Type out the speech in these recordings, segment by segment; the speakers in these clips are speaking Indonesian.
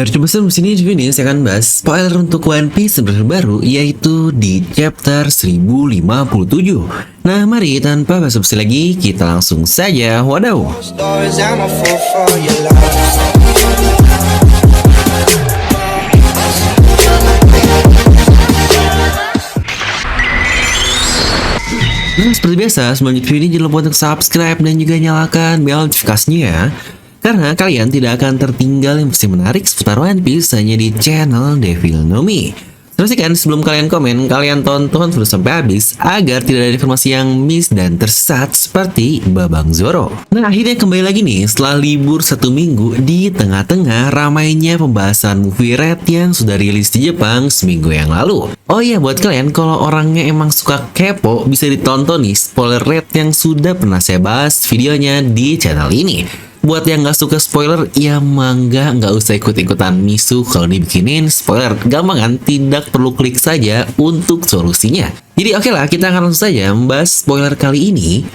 Coba di sini juga nih saya akan bahas spoiler untuk One Piece yang terbaru, yaitu di chapter 1057. Nah, mari tanpa basa-basi lagi kita langsung saja wadaw. Stories, I'm a fool for your love. Nah, seperti biasa, sebelum lanjut video ini jangan lupa untuk subscribe dan juga nyalakan bel notifikasinya ya. Karena kalian tidak akan tertinggal informasi menarik seputar One Piece hanya di channel Devil No Me. Pastikan sebelum kalian komen, kalian tonton terus sampai habis agar tidak ada informasi yang miss dan tersesat seperti Babang Zoro. Nah, akhirnya kembali lagi nih setelah libur 1 minggu di tengah-tengah ramainya pembahasan movie Red yang sudah rilis di Jepang seminggu yang lalu. Oh iya, buat kalian kalau orangnya emang suka kepo, bisa ditonton nih spoiler Red yang sudah pernah saya bahas videonya di channel ini. Buat yang nggak suka spoiler, ya mangga nggak usah ikut-ikutan misu kalau dibikinin spoiler. Gampang kan? Tidak perlu klik saja untuk solusinya. Jadi oke lah, kita akan langsung saja membahas spoiler kali ini.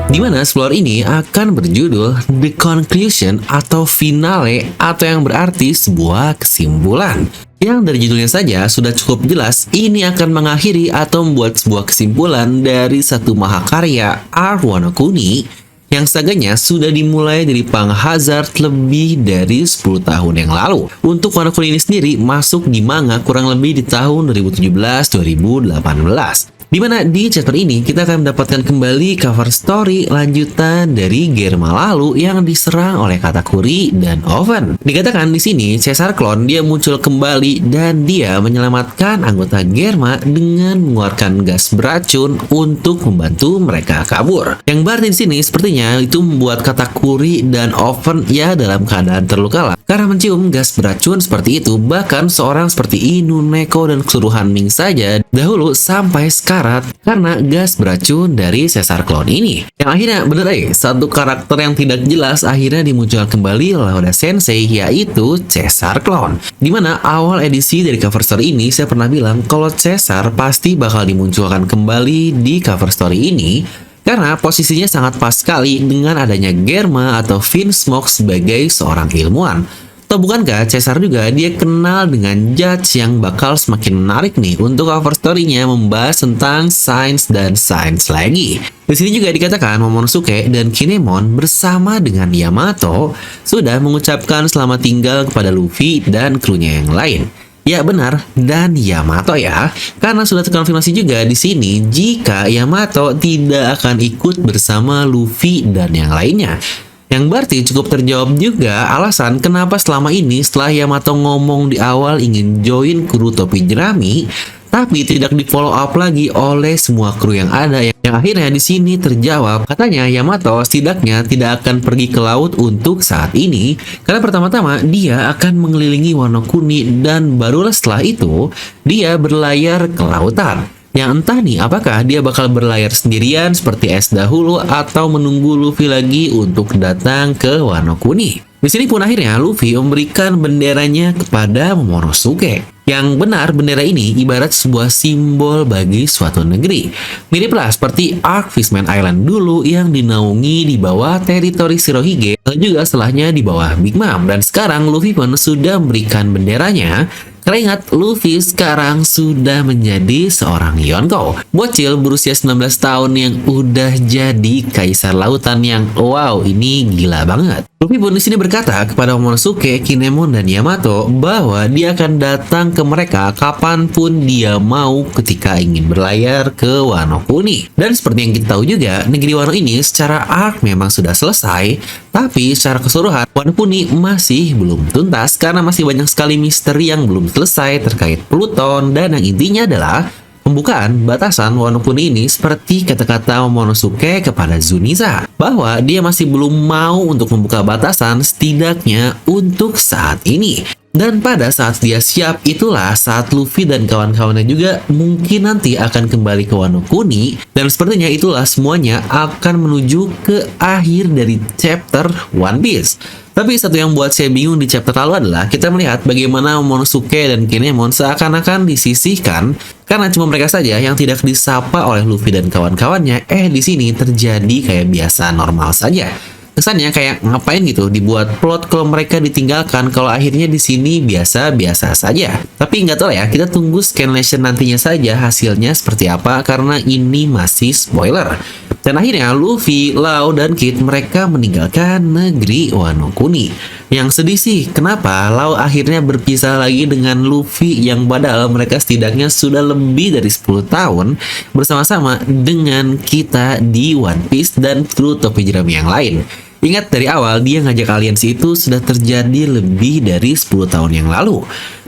Dimana spoiler ini akan berjudul The Conclusion atau finale, atau yang berarti sebuah kesimpulan. Yang dari judulnya saja sudah cukup jelas ini akan mengakhiri atau membuat sebuah kesimpulan dari satu mahakarya Arc Wano Kuni yang saganya sudah dimulai dari Pang Hazard lebih dari 10 tahun yang lalu. Untuk Wano Kuni ini sendiri masuk di manga kurang lebih di tahun 2017-2018. Dimana di chapter ini kita akan mendapatkan kembali cover story lanjutan dari Germa lalu yang diserang oleh Katakuri dan Oven. Dikatakan di sini Caesar Clone dia muncul kembali dan dia menyelamatkan anggota Germa dengan mengeluarkan gas beracun untuk membantu mereka kabur. Yang berarti di sini sepertinya itu membuat Katakuri dan Oven ya dalam keadaan terluka lah karena mencium gas beracun seperti itu. Bahkan seorang seperti Inu, Neko dan keseluruhan Ming saja dahulu sampai sekarang karena gas beracun dari Caesar Clone ini. Yang akhirnya bener satu karakter yang tidak jelas akhirnya dimunculkan kembali oleh Oda Sensei, yaitu Caesar Clone. Dimana awal edisi dari cover story ini saya pernah bilang kalau Caesar pasti bakal dimunculkan kembali di cover story ini karena posisinya sangat pas sekali dengan adanya Germa atau Vinsmoke sebagai seorang ilmuwan. Atau bukankah Caesar juga dia kenal dengan Judge yang bakal semakin menarik nih untuk cover story-nya membahas tentang sains dan sains lagi. Di sini juga dikatakan Momonosuke dan Kinemon bersama dengan Yamato sudah mengucapkan selamat tinggal kepada Luffy dan krunya yang lain. Ya benar, dan Yamato ya, karena sudah terkonfirmasi juga di sini jika Yamato tidak akan ikut bersama Luffy dan yang lainnya. Yang berarti cukup terjawab juga alasan kenapa selama ini setelah Yamato ngomong di awal ingin join kru topi jerami, tapi tidak di follow up lagi oleh semua kru yang ada. Yang akhirnya di sini terjawab, katanya Yamato setidaknya tidak akan pergi ke laut untuk saat ini, karena pertama-tama dia akan mengelilingi Wano Kuni dan barulah setelah itu dia berlayar ke lautan. Yang entah nih apakah dia bakal berlayar sendirian seperti es dahulu atau menunggu Luffy lagi untuk datang ke Wano Kuni. Di sini pun akhirnya Luffy memberikan benderanya kepada Momonosuke. Yang benar bendera ini ibarat sebuah simbol bagi suatu negeri. Miriplah seperti Arc Fishman Island dulu yang dinaungi di bawah teritori Shirohige dan juga setelahnya di bawah Big Mom. Dan sekarang Luffy pun sudah memberikan benderanya. Karena ingat, Luffy sekarang sudah menjadi seorang Yonko. Bocil berusia 19 tahun yang udah jadi kaisar lautan yang wow, ini gila banget. Luffy pun di sini berkata kepada Momonosuke, Kinemon, dan Yamato bahwa dia akan datang ke mereka kapanpun dia mau ketika ingin berlayar ke Wano Kuni. Dan seperti yang kita tahu juga, negeri Wano ini secara arc memang sudah selesai, tapi secara keseluruhan Wano Kuni masih belum tuntas karena masih banyak sekali misteri yang belum selesai terkait Pluton, dan yang intinya adalah pembukaan batasan Wano Kuni ini seperti kata-kata Momonosuke kepada Zuniza bahwa dia masih belum mau untuk membuka batasan setidaknya untuk saat ini. Dan pada saat dia siap, itulah saat Luffy dan kawan-kawannya juga mungkin nanti akan kembali ke Wano Kuni. Dan sepertinya itulah semuanya akan menuju ke akhir dari chapter One Piece. Tapi satu yang buat saya bingung di chapter lalu adalah kita melihat bagaimana Momonosuke dan Kinemon seakan-akan disisihkan karena cuma mereka saja yang tidak disapa oleh Luffy dan kawan-kawannya. Di sini terjadi kayak biasa normal saja. Kesannya kayak ngapain gitu dibuat plot kalau mereka ditinggalkan, kalau akhirnya di sini biasa-biasa saja. Tapi nggak tahu ya, kita tunggu scanlation nantinya saja hasilnya seperti apa karena ini masih spoiler. Dan akhirnya Luffy, Lau, dan Kid mereka meninggalkan negeri Wano Kuni. Yang sedih sih, kenapa Lau akhirnya berpisah lagi dengan Luffy yang padahal mereka setidaknya sudah lebih dari 10 tahun bersama-sama dengan kita di One Piece dan kru topi jerami yang lain. Ingat dari awal dia ngajak aliansi itu sudah terjadi lebih dari 10 tahun yang lalu.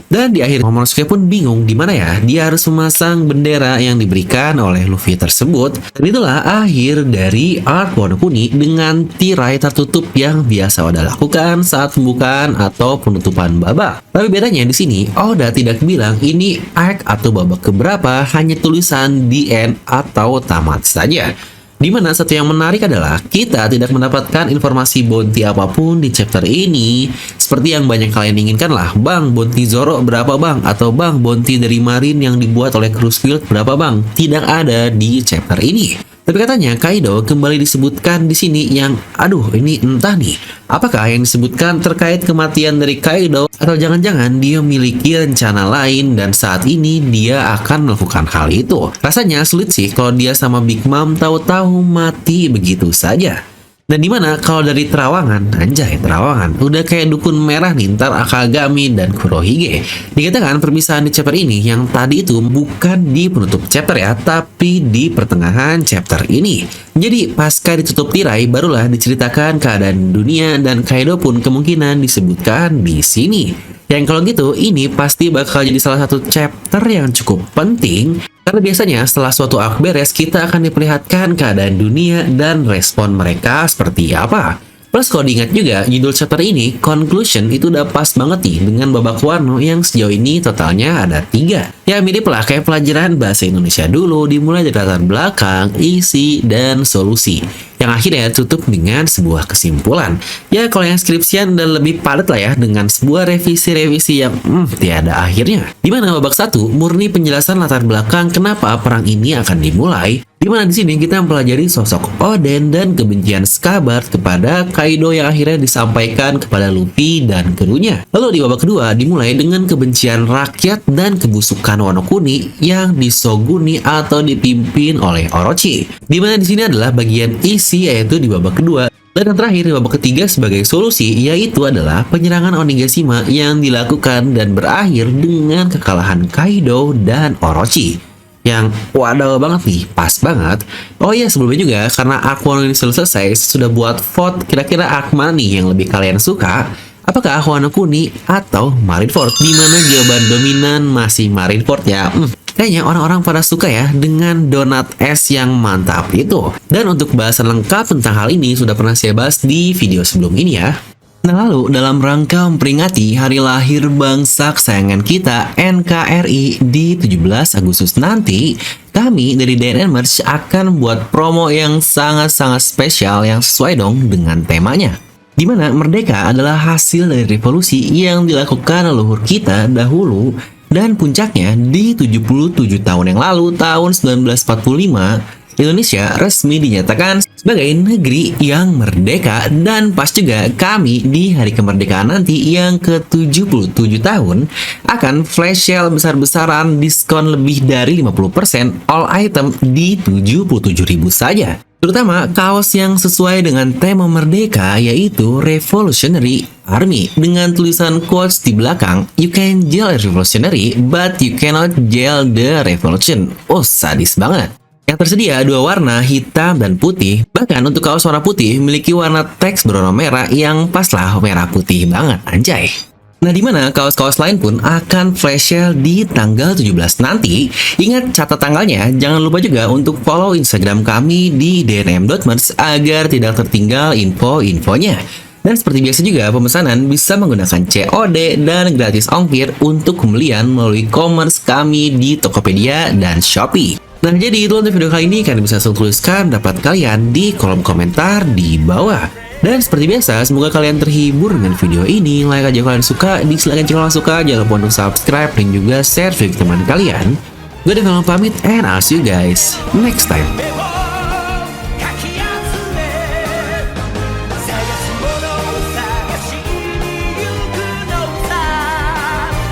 Dan di akhir Momonosuke pun bingung gimana ya dia harus memasang bendera yang diberikan oleh Luffy tersebut. Dan itulah akhir dari arc Wano Kuni dengan tirai tertutup yang biasa Oda lakukan saat pembukaan atau penutupan babak. Tapi bedanya di sini Oda tidak bilang ini arc atau babak keberapa, hanya tulisan the end atau tamat saja. Dimana satu yang menarik adalah kita tidak mendapatkan informasi bounty apapun di chapter ini. Seperti yang banyak kalian inginkan lah, bang bounty Zoro berapa bang? Atau bang bounty dari Marine yang dibuat oleh Crucifield berapa bang? Tidak ada di chapter ini. Tapi katanya Kaido kembali disebutkan di sini yang aduh ini entah nih. Apakah yang disebutkan terkait kematian dari Kaido atau jangan-jangan dia memiliki rencana lain dan saat ini dia akan melakukan hal itu. Rasanya sulit sih kalau dia sama Big Mom tahu-tahu mati begitu saja. Dan dimana kalau dari Terawangan, anjay Terawangan, udah kayak dukun merah nih ntar Akagami dan Kurohige. Dikatakan perpisahan di chapter ini yang tadi itu bukan di penutup chapter ya, tapi di pertengahan chapter ini. Jadi pasca ditutup tirai barulah diceritakan keadaan dunia dan Kaido pun kemungkinan disebutkan di sini. Yang kalau gitu ini pasti bakal jadi salah satu chapter yang cukup penting. Karena biasanya setelah suatu arc beres, kita akan diperlihatkan keadaan dunia dan respon mereka seperti apa. Plus kalau diingat juga, judul chapter ini, Conclusion, itu udah pas banget nih dengan babak Wano yang sejauh ini totalnya ada 3. Ya mirip lah kayak pelajaran bahasa Indonesia dulu, dimulai dari latar belakang, isi, dan solusi. Yang akhirnya tutup dengan sebuah kesimpulan. Ya kalau yang skripsian dan lebih padat lah ya, dengan sebuah revisi-revisi yang tiada akhirnya. Dimana babak 1 murni penjelasan latar belakang kenapa perang ini akan dimulai. Dimana di sini kita mempelajari sosok Oden dan kebencian Scabbard kepada Kaido yang akhirnya disampaikan kepada Luffy dan krunya. Lalu di babak kedua dimulai dengan kebencian rakyat dan kebusukan Wano Kuni yang disoguni atau dipimpin oleh Orochi. Dimana di sini adalah bagian isi yaitu di babak kedua. Dan yang terakhir di babak ketiga sebagai solusi yaitu adalah penyerangan Onigashima yang dilakukan dan berakhir dengan kekalahan Kaido dan Orochi. Yang wadaw banget nih, pas banget. Oh iya sebelumnya juga karena arc Wano ini selesai, sudah buat vote kira-kira arc mana nih yang lebih kalian suka. Apakah Wano Kuni atau Marineford? Dimana jawaban dominan masih Marineford ya. Kayaknya orang-orang pada suka ya dengan donat es yang mantap itu. Dan untuk bahasan lengkap tentang hal ini sudah pernah saya bahas di video sebelum ini ya. Nah lalu dalam rangka memperingati hari lahir bangsa kesayangan kita NKRI di 17 Agustus nanti, kami dari DNN Merch akan buat promo yang sangat-sangat spesial yang sesuai dong dengan temanya. Dimana merdeka adalah hasil dari revolusi yang dilakukan leluhur kita dahulu dan puncaknya di 77 tahun yang lalu tahun 1945 Indonesia resmi dinyatakan sebagai negeri yang merdeka dan pas juga kami di hari kemerdekaan nanti yang ke-77 tahun akan flash sale besar-besaran diskon lebih dari 50% all item di 77.000 saja. Terutama kaos yang sesuai dengan tema merdeka yaitu Revolutionary Army dengan tulisan quotes di belakang "You can jail a revolutionary but you cannot jail the revolution." Oh sadis banget. Yang tersedia dua warna, hitam dan putih. Bahkan untuk kaos warna putih memiliki warna teks berwarna merah yang pas lah merah putih banget, anjay. Nah dimana kaos-kaos lain pun akan flash sale di tanggal 17 nanti. Ingat catat tanggalnya, jangan lupa juga untuk follow Instagram kami di dnm.merch agar tidak tertinggal info-infonya. Dan seperti biasa juga pemesanan bisa menggunakan COD dan gratis ongkir untuk pembelian melalui e-commerce kami di Tokopedia dan Shopee. Nah jadi itu untuk video kali ini, kalian bisa langsung tuliskan pendapat kalian di kolom komentar di bawah. Dan seperti biasa, semoga kalian terhibur dengan video ini. Like aja kalau kalian suka, dislike jika kalian suka, jangan lupa untuk subscribe dan juga share video teman kalian. Gue Develop pamit and I'll see you guys next time.